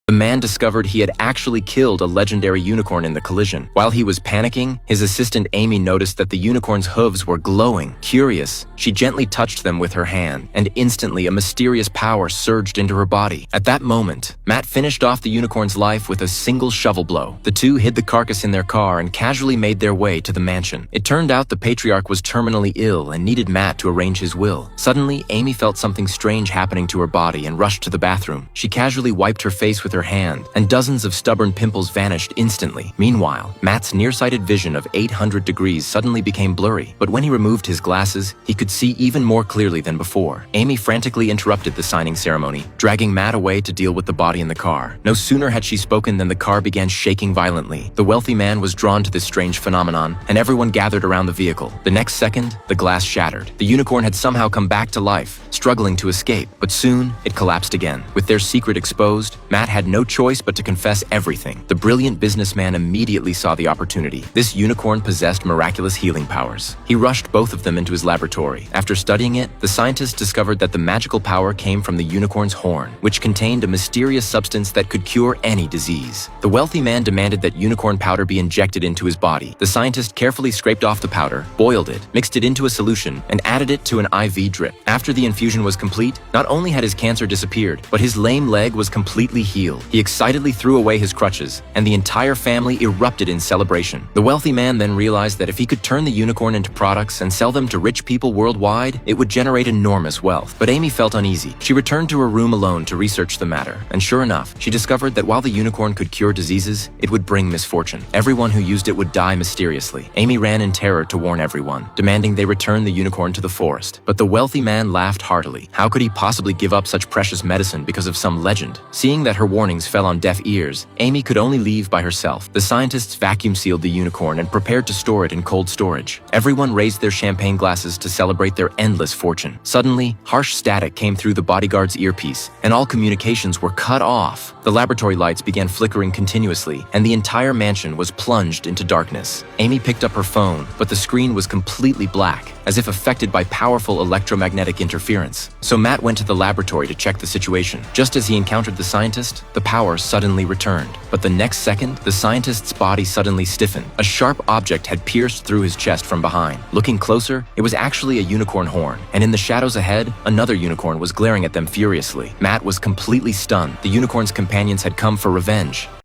The man discovered he had actually killed a legendary unicorn in the collision. While he was panicking, his assistant Amy noticed that the unicorn's hooves were glowing. Curious, she gently touched them with her hand, and instantly a mysterious power surged into her body. At that moment, Matt finished off the unicorn's life with a single shovel blow. The two hid the carcass in their car and casually made their way to the mansion. It turned out the patriarch was terminally ill and needed Matt to arrange his will. Suddenly, Amy felt something strange happening to her body and rushed to the bathroom. She casually wiped her face with her hand, and dozens of stubborn pimples vanished instantly. Meanwhile, Matt's nearsighted vision of 800 degrees suddenly became blurry, but when he removed his glasses, he could see even more clearly than before. Amy frantically interrupted the signing ceremony, dragging Matt away to deal with the body in the car. No sooner had she spoken than the car began shaking violently. The wealthy man was drawn to this strange phenomenon, and everyone gathered around the vehicle. The next second, the glass shattered. The unicorn had somehow come back to life, struggling to escape, but soon it collapsed again. With their secret exposed, Matt had no choice but to confess everything. The brilliant businessman immediately saw the opportunity. This unicorn possessed miraculous healing powers. He rushed both of them into his laboratory. After studying it, the scientists discovered that the magical power came from the unicorn's horn, which contained a mysterious substance that could cure any disease. The wealthy man demanded that unicorn powder be injected into his body. The scientist carefully scraped off the powder, boiled it, mixed it into a solution, and added it to an IV drip. After the infusion was complete, not only had his cancer disappeared, but his lame leg was completely healed. He excitedly threw away his crutches, and the entire family erupted in celebration. The wealthy man then realized that if he could turn the unicorn into products and sell them to rich people worldwide, it would generate enormous wealth. But Amy felt uneasy. She returned to her room alone to research the matter, and sure enough, she discovered that while the unicorn could cure diseases, it would bring misfortune. Everyone who used it would die mysteriously. Amy ran in terror to warn everyone, demanding they return the unicorn to the forest. But the wealthy man laughed heartily. How could he possibly give up such precious medicine because of some legend? Seeing that her warnings fell on deaf ears, Amy could only leave by herself. The scientists vacuum-sealed the unicorn and prepared to store it in cold storage. Everyone raised their champagne glasses to celebrate their endless fortune. Suddenly, harsh static came through the bodyguard's earpiece, and all communications were cut off. The laboratory lights began flickering continuously, and the entire mansion was plunged into darkness. Amy picked up her phone, but the screen was completely black, as if affected by powerful electromagnetic interference. So Matt went to the laboratory to check the situation. Just as he encountered the scientist, the power suddenly returned. But the next second, the scientist's body suddenly stiffened. A sharp object had pierced through his chest from behind. Looking closer, it was actually a unicorn horn, and in the shadows ahead, another unicorn was glaring at them furiously. Matt was completely stunned. The unicorn's companions had come for revenge.